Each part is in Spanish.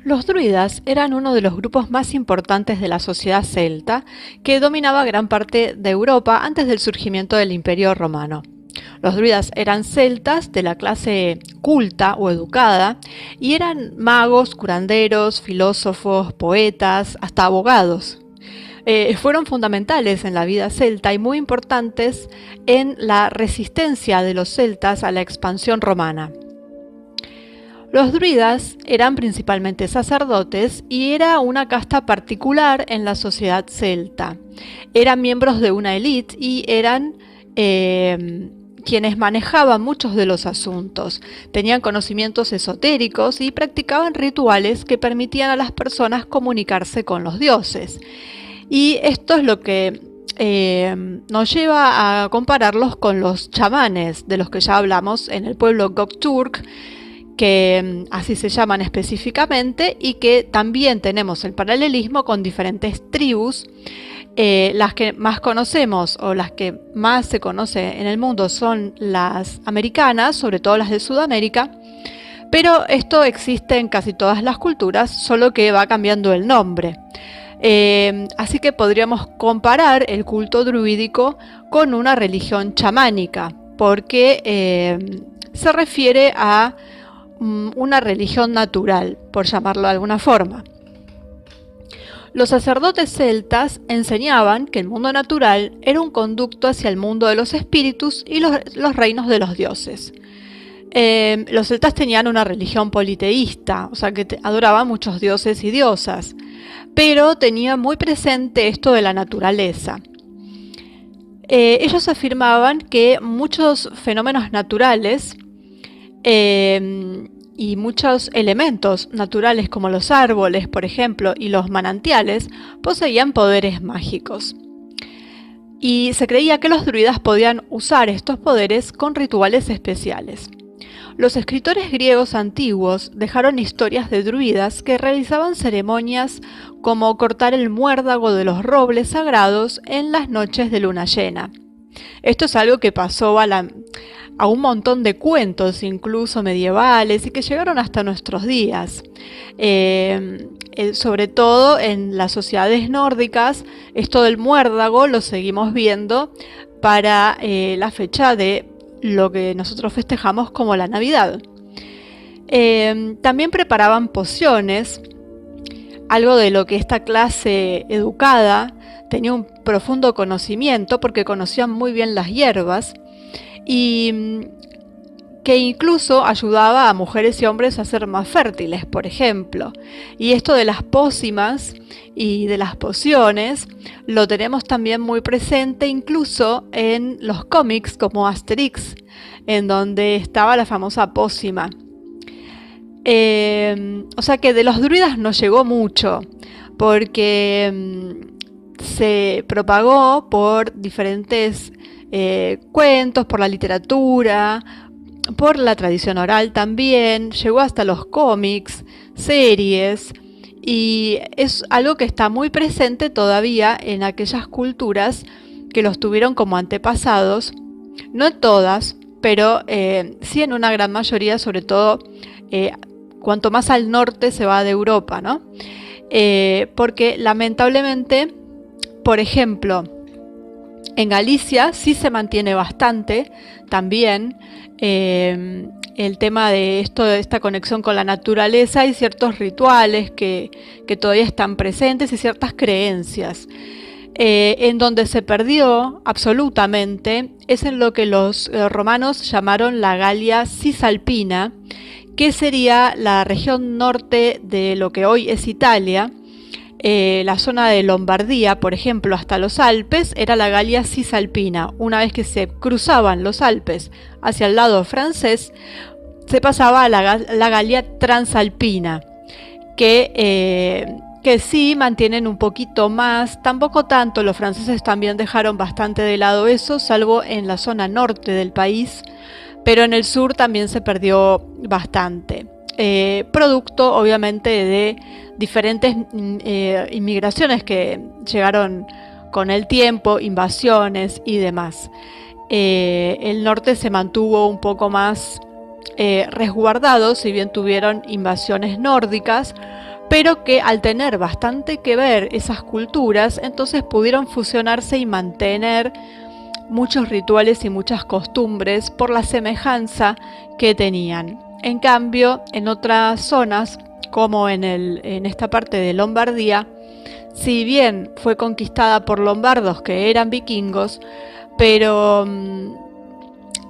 Los druidas eran uno de los grupos más importantes de la sociedad celta, que dominaba gran parte de Europa antes del surgimiento del Imperio Romano. Los druidas eran celtas de la clase culta o educada y eran magos, curanderos, filósofos, poetas, hasta abogados. Fueron fundamentales en la vida celta y muy importantes en la resistencia de los celtas a la expansión romana. Los druidas eran principalmente sacerdotes y era una casta particular en la sociedad celta. Eran miembros de una élite y eran quienes manejaban muchos de los asuntos. Tenían conocimientos esotéricos y practicaban rituales que permitían a las personas comunicarse con los dioses. Y esto es lo que nos lleva a compararlos con los chamanes, de los que ya hablamos en el pueblo Gokturk, que así se llaman específicamente, y que también tenemos el paralelismo con diferentes tribus. Las que más conocemos o las que más se conoce en el mundo son las americanas, sobre todo las de Sudamérica, pero esto existe en casi todas las culturas, solo que va cambiando el nombre. Así que podríamos comparar el culto druídico con una religión chamánica, porque se refiere a una religión natural, por llamarlo de alguna forma. Los sacerdotes celtas enseñaban que el mundo natural era un conducto hacia el mundo de los espíritus y los reinos de los dioses. Los celtas tenían una religión politeísta, o sea que adoraban muchos dioses y diosas, pero tenían muy presente esto de la naturaleza. Ellos afirmaban que muchos fenómenos naturales y muchos elementos naturales como los árboles, por ejemplo, y los manantiales, poseían poderes mágicos. Y se creía que los druidas podían usar estos poderes con rituales especiales. Los escritores griegos antiguos dejaron historias de druidas que realizaban ceremonias como cortar el muérdago de los robles sagrados en las noches de luna llena. Esto es algo que pasó a un montón de cuentos, incluso medievales, y que llegaron hasta nuestros días. Sobre todo en las sociedades nórdicas, esto del muérdago lo seguimos viendo para la fecha de lo que nosotros festejamos como la Navidad. También preparaban pociones, algo de lo que esta clase educada tenía un profundo conocimiento porque conocían muy bien las hierbas, y que incluso ayudaba a mujeres y hombres a ser más fértiles, por ejemplo. Y esto de las pócimas y de las pociones lo tenemos también muy presente incluso en los cómics como Asterix, en donde estaba la famosa pócima. O sea que de los druidas no llegó mucho, porque se propagó por diferentes cuentos, por la literatura, por la tradición oral también, llegó hasta los cómics, series, y es algo que está muy presente todavía en aquellas culturas que los tuvieron como antepasados, no en todas, pero sí en una gran mayoría, sobre todo cuanto más al norte se va de Europa, ¿no? Porque lamentablemente, por ejemplo, en Galicia sí se mantiene bastante también el tema de esta conexión con la naturaleza y ciertos rituales que todavía están presentes y ciertas creencias. En donde se perdió absolutamente es en lo que los romanos llamaron la Galia Cisalpina, que sería la región norte de lo que hoy es Italia. La zona de Lombardía, por ejemplo, hasta los Alpes, era la Galia Cisalpina. Una vez que se cruzaban los Alpes hacia el lado francés, se pasaba a la Galia Transalpina, que sí mantienen un poquito más, tampoco tanto. Los franceses también dejaron bastante de lado eso, salvo en la zona norte del país, pero en el sur también se perdió bastante. Producto obviamente de diferentes inmigraciones que llegaron con el tiempo, invasiones y demás. El norte se mantuvo un poco más resguardado, si bien tuvieron invasiones nórdicas, pero que al tener bastante que ver esas culturas, entonces pudieron fusionarse y mantener muchos rituales y muchas costumbres por la semejanza que tenían. En cambio, en otras zonas, como en esta parte de Lombardía, si bien fue conquistada por lombardos que eran vikingos, pero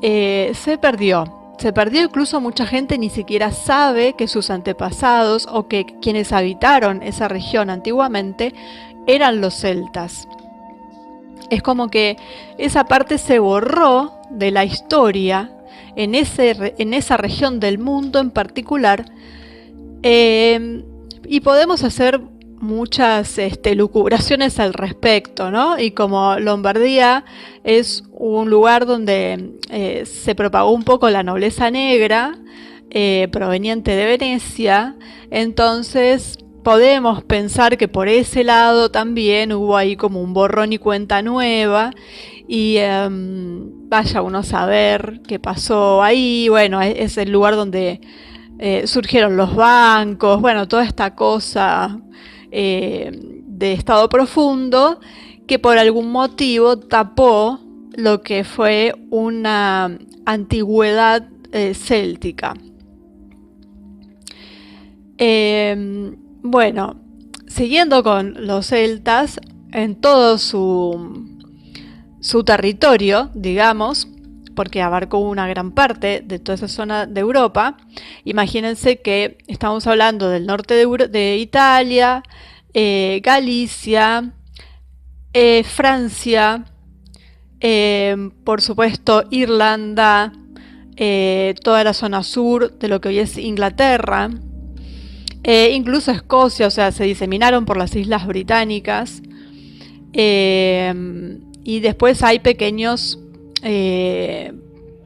se perdió. Se perdió, incluso mucha gente ni siquiera sabe que sus antepasados o que quienes habitaron esa región antiguamente eran los celtas. Es como que esa parte se borró de la historia en esa región del mundo en particular, y podemos hacer muchas lucubraciones al respecto, ¿no? Y como Lombardía es un lugar donde se propagó un poco la nobleza negra proveniente de Venecia, entonces podemos pensar que por ese lado también hubo ahí como un borrón y cuenta nueva, y vaya uno a saber qué pasó ahí. Bueno, es el lugar donde surgieron los bancos, bueno, toda esta cosa de estado profundo que por algún motivo tapó lo que fue una antigüedad céltica. Bueno, siguiendo con los celtas, en todo su territorio, digamos, porque abarcó una gran parte de toda esa zona de Europa. Imagínense que estamos hablando del norte de Italia, Galicia, Francia, por supuesto Irlanda, toda la zona sur de lo que hoy es Inglaterra, incluso Escocia, o sea, se diseminaron por las islas británicas, y después hay pequeños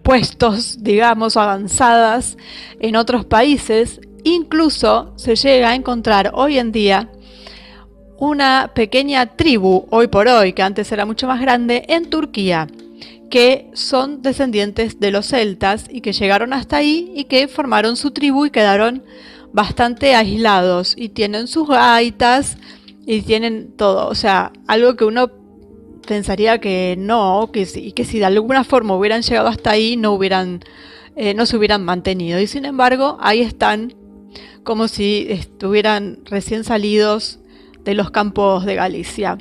puestos, digamos, avanzadas en otros países. Incluso se llega a encontrar hoy en día una pequeña tribu, hoy por hoy, que antes era mucho más grande, en Turquía, que son descendientes de los celtas y que llegaron hasta ahí y que formaron su tribu y quedaron bastante aislados, y tienen sus gaitas y tienen todo, o sea, algo que uno pensaría que no, que si de alguna forma hubieran llegado hasta ahí no se hubieran mantenido, y sin embargo ahí están como si estuvieran recién salidos de los campos de Galicia.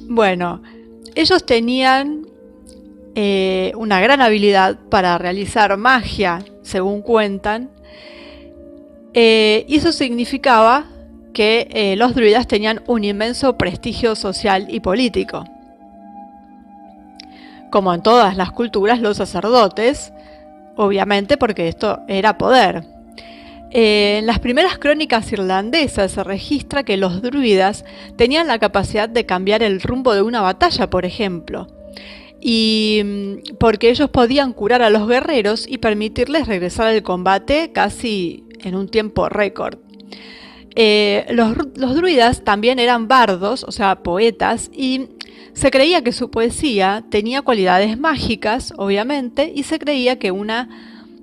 Bueno, ellos tenían una gran habilidad para realizar magia, según cuentan, y eso significaba que los druidas tenían un inmenso prestigio social y político. Como en todas las culturas, los sacerdotes, obviamente, porque esto era poder. En las primeras crónicas irlandesas se registra que los druidas tenían la capacidad de cambiar el rumbo de una batalla, por ejemplo, y porque ellos podían curar a los guerreros y permitirles regresar al combate casi en un tiempo récord. Los druidas también eran bardos, o sea, poetas, y se creía que su poesía tenía cualidades mágicas, obviamente, y se creía que una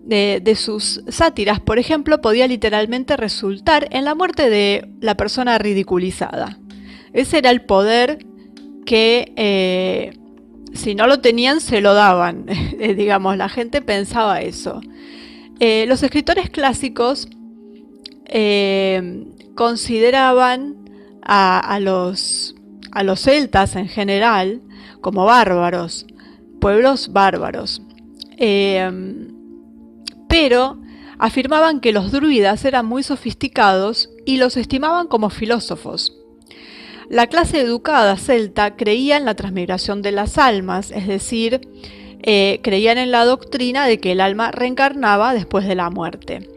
de sus sátiras, por ejemplo, podía literalmente resultar en la muerte de la persona ridiculizada. Ese era el poder que, si no lo tenían, se lo daban. Digamos, la gente pensaba eso. Los escritores clásicos consideraban a los celtas en general como bárbaros, pueblos bárbaros, pero afirmaban que los druidas eran muy sofisticados y los estimaban como filósofos. La clase educada celta creía en la transmigración de las almas, es decir, creían en la doctrina de que el alma reencarnaba después de la muerte.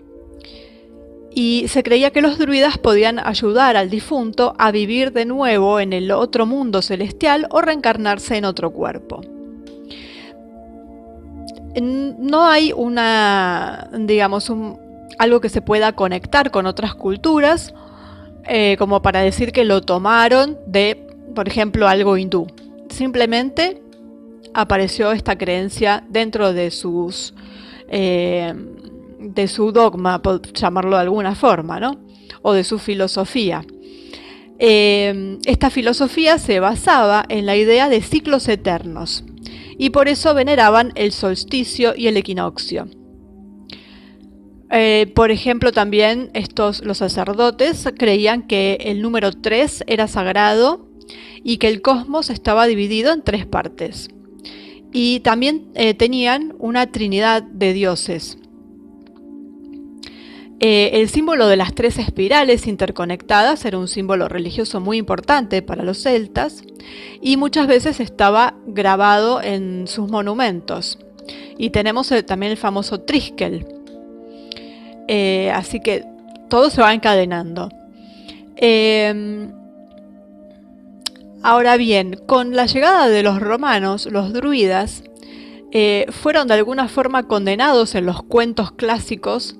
Y se creía que los druidas podían ayudar al difunto a vivir de nuevo en el otro mundo celestial o reencarnarse en otro cuerpo. No hay algo que se pueda conectar con otras culturas, como para decir que lo tomaron de, por ejemplo, algo hindú. Simplemente apareció esta creencia dentro de de su dogma, por llamarlo de alguna forma, ¿no? O de su filosofía. Esta filosofía se basaba en la idea de ciclos eternos y por eso veneraban el solsticio y el equinoccio. Por ejemplo, también los sacerdotes creían que el número 3 era sagrado y que el cosmos estaba dividido en 3 partes. Y también tenían una trinidad de dioses. El símbolo de las 3 espirales interconectadas era un símbolo religioso muy importante para los celtas y muchas veces estaba grabado en sus monumentos. Y tenemos también el famoso Triskel. Así que todo se va encadenando. Ahora bien, con la llegada de los romanos, los druidas fueron de alguna forma condenados en los cuentos clásicos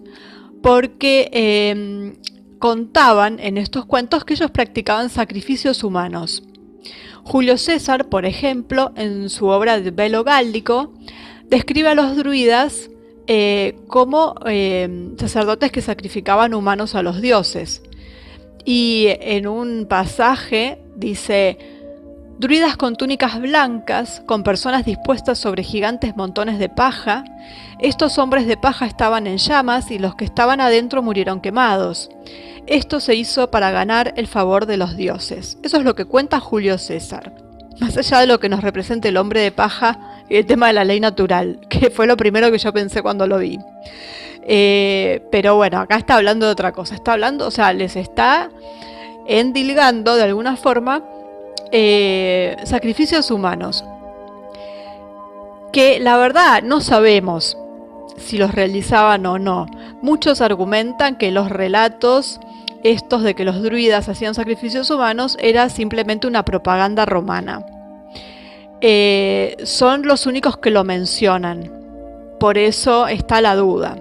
porque contaban en estos cuentos que ellos practicaban sacrificios humanos. Julio César, por ejemplo, en su obra de Belo Gálico, describe a los druidas como sacerdotes que sacrificaban humanos a los dioses. Y en un pasaje dice: druidas con túnicas blancas, con personas dispuestas sobre gigantes montones de paja. Estos hombres de paja estaban en llamas y los que estaban adentro murieron quemados. Esto se hizo para ganar el favor de los dioses. Eso es lo que cuenta Julio César. Más allá de lo que nos representa el hombre de paja y el tema de la ley natural, que fue lo primero que yo pensé cuando lo vi. Pero bueno, acá está hablando de otra cosa. Está hablando, o sea, les está endilgando de alguna forma sacrificios humanos. Que la verdad no sabemos si los realizaban o no. Muchos argumentan que los relatos estos de que los druidas hacían sacrificios humanos era simplemente una propaganda romana. Son los únicos que lo mencionan. Por eso está la duda.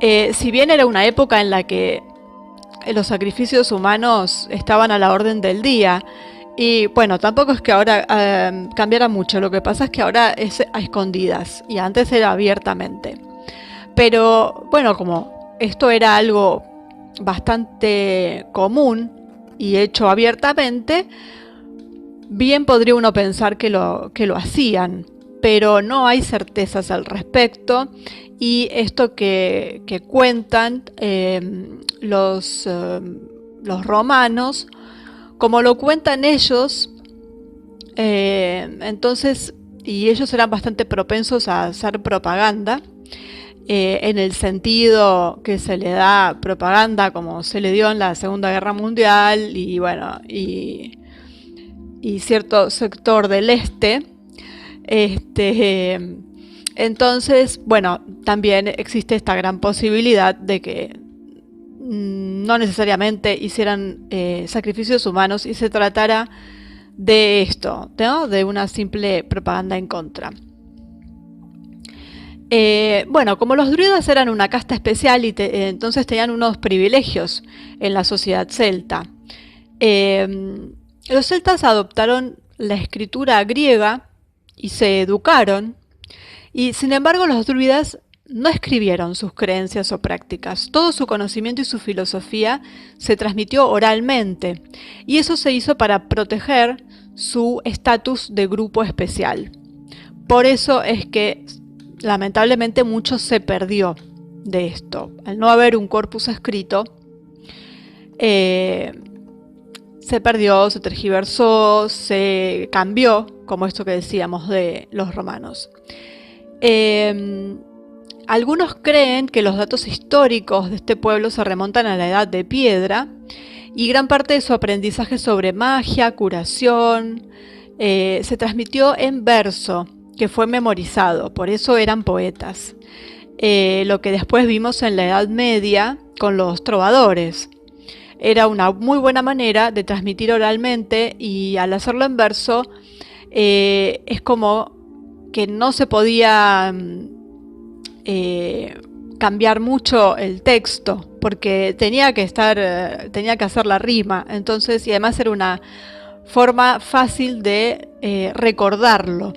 Si bien era una época en la que los sacrificios humanos estaban a la orden del día, y bueno, tampoco es que ahora cambiara mucho, lo que pasa es que ahora es a escondidas y antes era abiertamente. Pero bueno, como esto era algo bastante común y hecho abiertamente, bien podría uno pensar que lo hacían, pero no hay certezas al respecto. Y esto que cuentan los romanos, como lo cuentan ellos, entonces, y ellos eran bastante propensos a hacer propaganda, en el sentido que se le da propaganda como se le dio en la Segunda Guerra Mundial y bueno, y cierto sector del este. Entonces, bueno, también existe esta gran posibilidad de que no necesariamente hicieran sacrificios humanos y se tratara de esto, ¿no? De una simple propaganda en contra. Bueno, como los druidas eran una casta especial y entonces tenían unos privilegios en la sociedad celta. Los celtas adoptaron la escritura griega y se educaron, y sin embargo los druidas no escribieron sus creencias o prácticas. Todo su conocimiento y su filosofía se transmitió oralmente, y eso se hizo para proteger su estatus de grupo especial. Por eso es que lamentablemente mucho se perdió de esto. Al no haber un corpus escrito, se perdió, se tergiversó, se cambió, como esto que decíamos de los romanos. Algunos creen que los datos históricos de este pueblo se remontan a la Edad de Piedra, y gran parte de su aprendizaje sobre magia, curación, se transmitió en verso, que fue memorizado, por eso eran poetas. Lo que después vimos en la Edad Media con los trovadores. Era una muy buena manera de transmitir oralmente, y al hacerlo en verso es como que no se podía cambiar mucho el texto, porque tenía que hacer la rima. Entonces, y además era una forma fácil de recordarlo.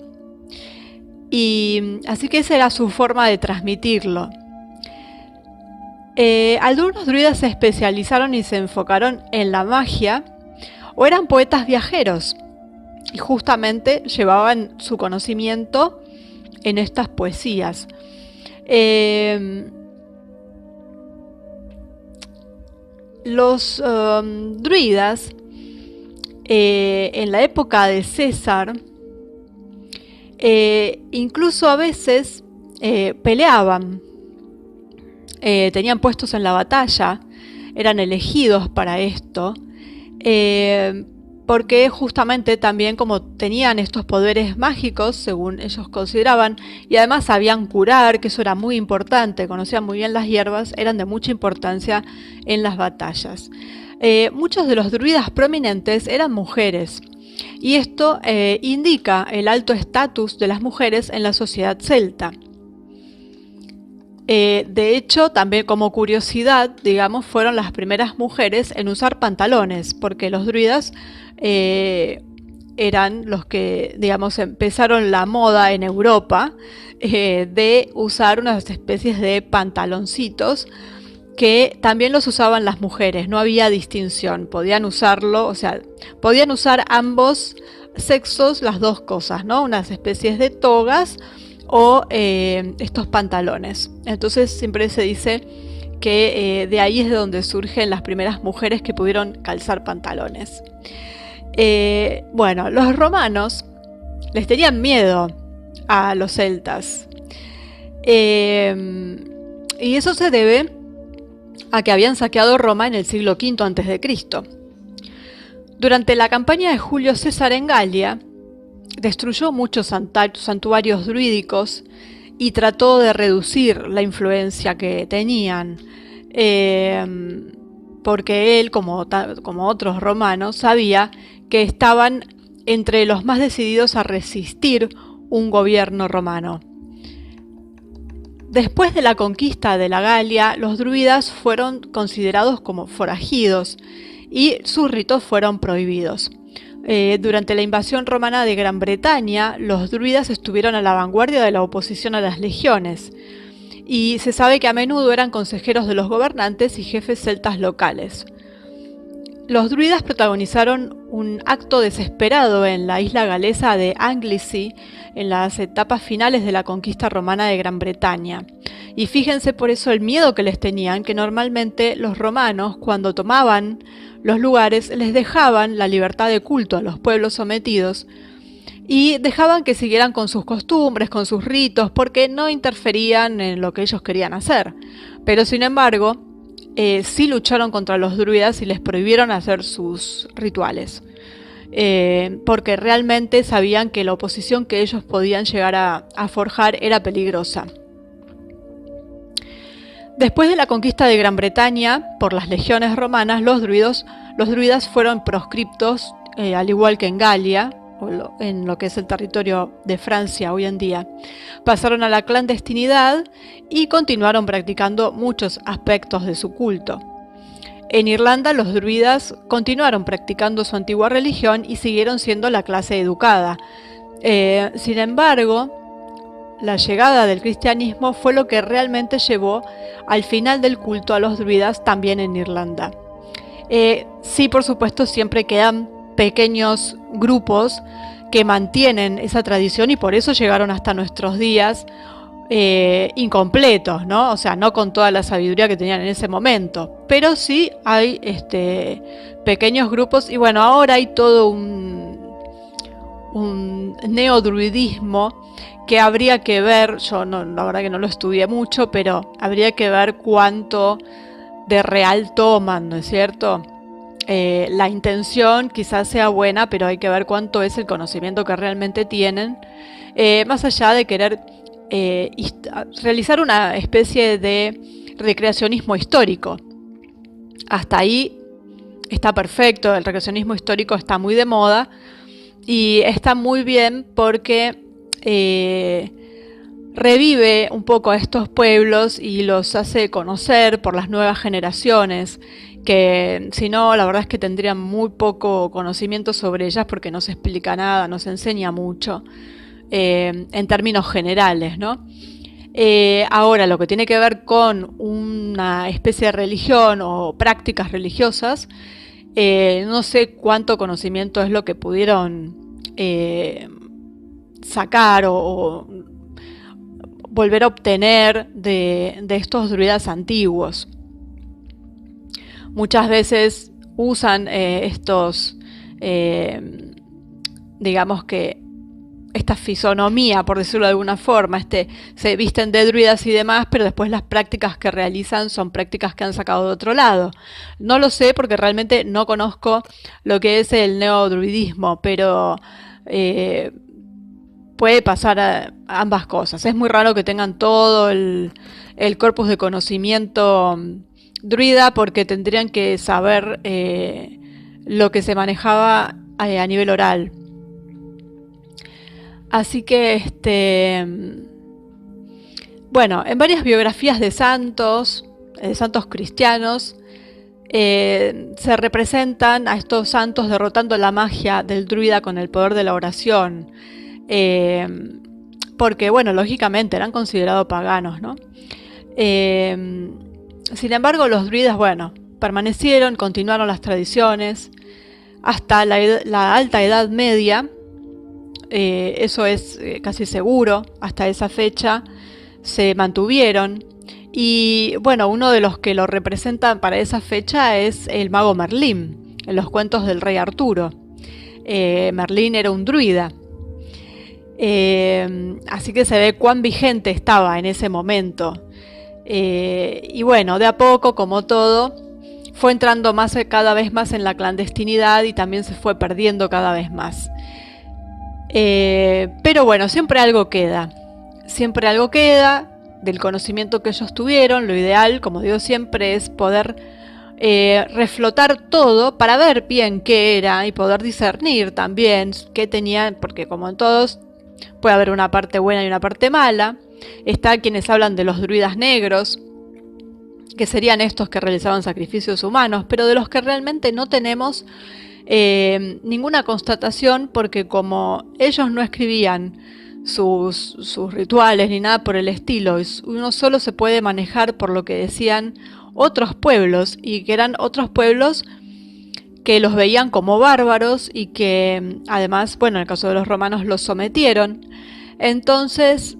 Y así que esa era su forma de transmitirlo. Algunos druidas se especializaron y se enfocaron en la magia o eran poetas viajeros y justamente llevaban su conocimiento en estas poesías. Los druidas en la época de César incluso a veces peleaban, tenían puestos en la batalla, eran elegidos para esto, porque justamente también como tenían estos poderes mágicos, según ellos consideraban, y además sabían curar, que eso era muy importante, conocían muy bien las hierbas, eran de mucha importancia en las batallas. Muchos de los druidas prominentes eran mujeres, y esto indica el alto estatus de las mujeres en la sociedad celta. De hecho, también como curiosidad, digamos, fueron las primeras mujeres en usar pantalones, porque los druidas eran los que, digamos, empezaron la moda en Europa de usar unas especies de pantaloncitos que también los usaban las mujeres, no había distinción, podían usarlo, o sea, podían usar ambos sexos las dos cosas, ¿no? Unas especies de togas o estos pantalones. Entonces siempre se dice que de ahí es de donde surgen las primeras mujeres que pudieron calzar pantalones. Bueno, los romanos les tenían miedo a los celtas. Y eso se debe a que habían saqueado Roma en el siglo V a.C. Durante la campaña de Julio César en Galia, destruyó muchos santuarios druídicos y trató de reducir la influencia que tenían, porque él, como otros romanos, sabía que estaban entre los más decididos a resistir un gobierno romano. Después de la conquista de la Galia, los druidas fueron considerados como forajidos y sus ritos fueron prohibidos. Durante la invasión romana de Gran Bretaña, los druidas estuvieron a la vanguardia de la oposición a las legiones, y se sabe que a menudo eran consejeros de los gobernantes y jefes celtas locales. Los druidas protagonizaron un acto desesperado en la isla galesa de Anglesey en las etapas finales de la conquista romana de Gran Bretaña. Y fíjense por eso el miedo que les tenían, que normalmente los romanos, cuando tomaban los lugares, les dejaban la libertad de culto a los pueblos sometidos y dejaban que siguieran con sus costumbres, con sus ritos, porque no interferían en lo que ellos querían hacer. Pero sin embargo, sí lucharon contra los druidas y les prohibieron hacer sus rituales, porque realmente sabían que la oposición que ellos podían llegar a forjar era peligrosa. Después de la conquista de Gran Bretaña por las legiones romanas, los druidas fueron proscriptos, al igual que en Galia, en lo que es el territorio de Francia hoy en día. Pasaron a la clandestinidad y continuaron practicando muchos aspectos de su culto. En Irlanda, los druidas continuaron practicando su antigua religión y siguieron siendo la clase educada. Sin embargo, la llegada del cristianismo fue lo que realmente llevó al final del culto a los druidas también en Irlanda. Sí, por supuesto, siempre quedan pequeños grupos que mantienen esa tradición y por eso llegaron hasta nuestros días incompletos, ¿no? O sea, no con toda la sabiduría que tenían en ese momento, pero sí hay pequeños grupos y bueno, ahora hay todo un neodruidismo que habría que ver, yo no, la verdad que no lo estudié mucho, pero habría que ver cuánto de real toman, ¿no es cierto? La intención quizás sea buena, pero hay que ver cuánto es el conocimiento que realmente tienen, más allá de querer realizar una especie de recreacionismo histórico. Hasta ahí está perfecto, el recreacionismo histórico está muy de moda y está muy bien porque revive un poco a estos pueblos y los hace conocer por las nuevas generaciones, que si no, la verdad es que tendrían muy poco conocimiento sobre ellas porque no se explica nada, no se enseña mucho. en términos generales, ¿no? Ahora, lo que tiene que ver con una especie de religión o prácticas religiosas, no sé cuánto conocimiento es lo que pudieron sacar o volver a obtener de estos druidas antiguos. Muchas veces usan digamos que esta fisonomía, por decirlo de alguna forma, se visten de druidas y demás, pero después las prácticas que realizan son prácticas que han sacado de otro lado. No lo sé porque realmente no conozco lo que es el neodruidismo, pero puede pasar a ambas cosas. Es muy raro que tengan todo el corpus de conocimiento druida, porque tendrían que saber lo que se manejaba a nivel oral. Así que, bueno, en varias biografías de santos cristianos, se representan a estos santos derrotando la magia del druida con el poder de la oración. Porque, bueno, lógicamente eran considerados paganos, ¿no? Sin embargo, los druidas, bueno, permanecieron, continuaron las tradiciones hasta la alta Edad Media. Eso es casi seguro. Hasta esa fecha se mantuvieron. Y bueno, uno de los que lo representan para esa fecha es el mago Merlín, en los cuentos del rey Arturo. Merlín era un druida. Así que se ve cuán vigente estaba en ese momento. Y bueno, de a poco, como todo, fue entrando cada vez más en la clandestinidad y también se fue perdiendo cada vez más. Pero bueno, siempre algo queda del conocimiento que ellos tuvieron. Lo ideal, como digo siempre, es poder reflotar todo para ver bien qué era y poder discernir también qué tenían, porque como en todos puede haber una parte buena y una parte mala. Está quienes hablan de los druidas negros, que serían estos que realizaban sacrificios humanos, pero de los que realmente no tenemos ninguna constatación, porque como ellos no escribían sus rituales ni nada por el estilo, uno solo se puede manejar por lo que decían otros pueblos, y que eran otros pueblos que los veían como bárbaros y que además, bueno, en el caso de los romanos los sometieron. Entonces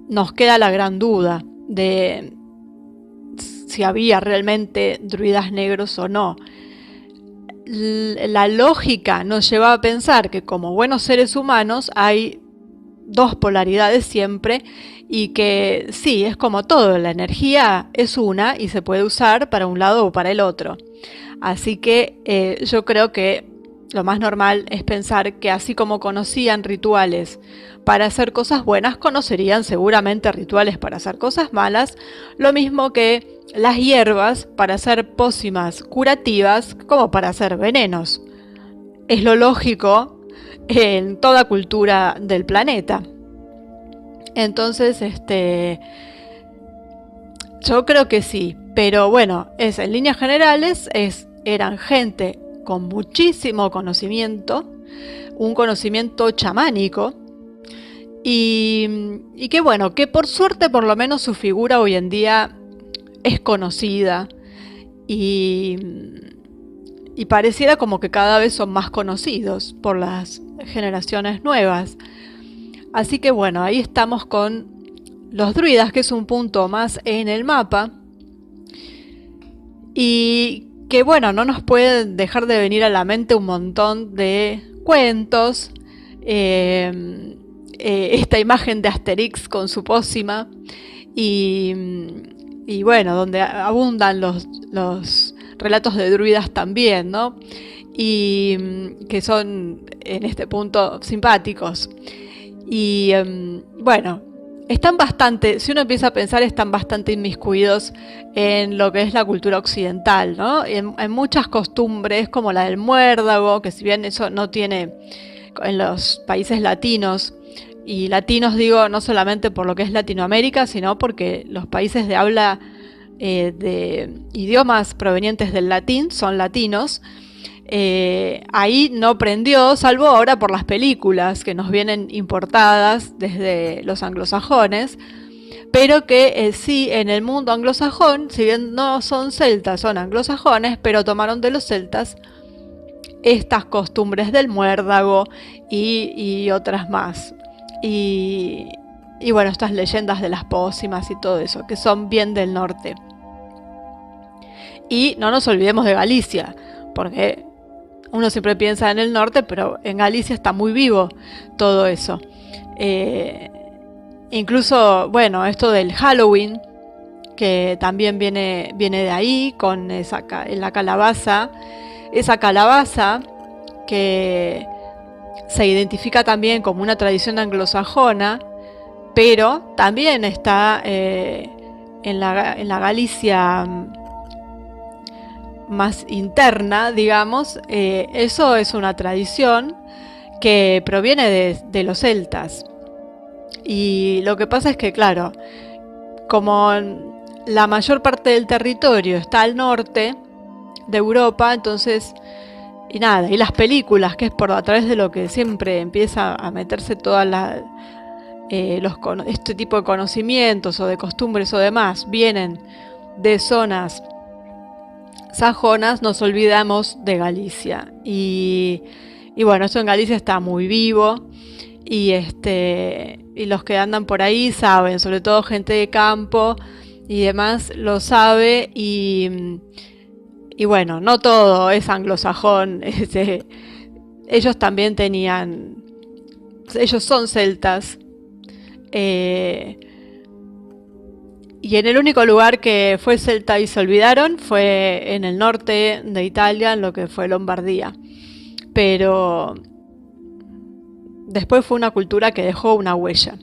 nos queda la gran duda de si había realmente druidas negros o no. La lógica nos lleva a pensar que como buenos seres humanos hay dos polaridades siempre, y que sí, es como todo, la energía es una y se puede usar para un lado o para el otro. Así que yo creo que lo más normal es pensar que así como conocían rituales para hacer cosas buenas, conocerían seguramente rituales para hacer cosas malas, lo mismo que las hierbas para hacer pócimas curativas como para hacer venenos. Es lo lógico en toda cultura del planeta. Entonces, yo creo que sí, pero bueno, en líneas generales eran gente con muchísimo conocimiento, un conocimiento chamánico, y que bueno, que por suerte por lo menos su figura hoy en día es conocida, y pareciera como que cada vez son más conocidos por las generaciones nuevas. Así que bueno, ahí estamos con los druidas, que es un punto más en el mapa, y que bueno, no nos puede dejar de venir a la mente un montón de cuentos, esta imagen de Asterix con su pócima, y bueno, donde abundan los relatos de druidas también, ¿no? Y que son en este punto simpáticos. Y bueno, están bastante, si uno empieza a pensar, están bastante inmiscuidos en lo que es la cultura occidental, ¿no? En muchas costumbres, como la del muérdago, que si bien eso no tiene en los países latinos, y latinos digo no solamente por lo que es Latinoamérica, sino porque los países de habla de idiomas provenientes del latín son latinos. ahí no prendió, salvo ahora por las películas que nos vienen importadas desde los anglosajones, pero que sí, en el mundo anglosajón, si bien no son celtas, son anglosajones, pero tomaron de los celtas estas costumbres del muérdago y otras más. Y, y bueno, estas leyendas de las pócimas y todo eso, que son bien del norte. Y no nos olvidemos de Galicia, porque uno siempre piensa en el norte, pero en Galicia está muy vivo todo eso. Incluso, bueno, esto del Halloween, que también viene de ahí, con la calabaza. Esa calabaza que se identifica también como una tradición anglosajona, pero también está en la Galicia más interna, digamos. Eso es una tradición que proviene de los celtas. Y lo que pasa es que, claro, como la mayor parte del territorio está al norte de Europa, entonces, y nada, y las películas, que es por a través de lo que siempre empieza a meterse toda este tipo de conocimientos o de costumbres o demás, vienen de zonas sajonas, nos olvidamos de Galicia. Y bueno, esto en Galicia está muy vivo. Y los que andan por ahí saben, sobre todo gente de campo y demás lo sabe. Y bueno, no todo es anglosajón. Ellos también ellos son celtas. Y en el único lugar que fue celta y se olvidaron fue en el norte de Italia, en lo que fue Lombardía. Pero después fue una cultura que dejó una huella.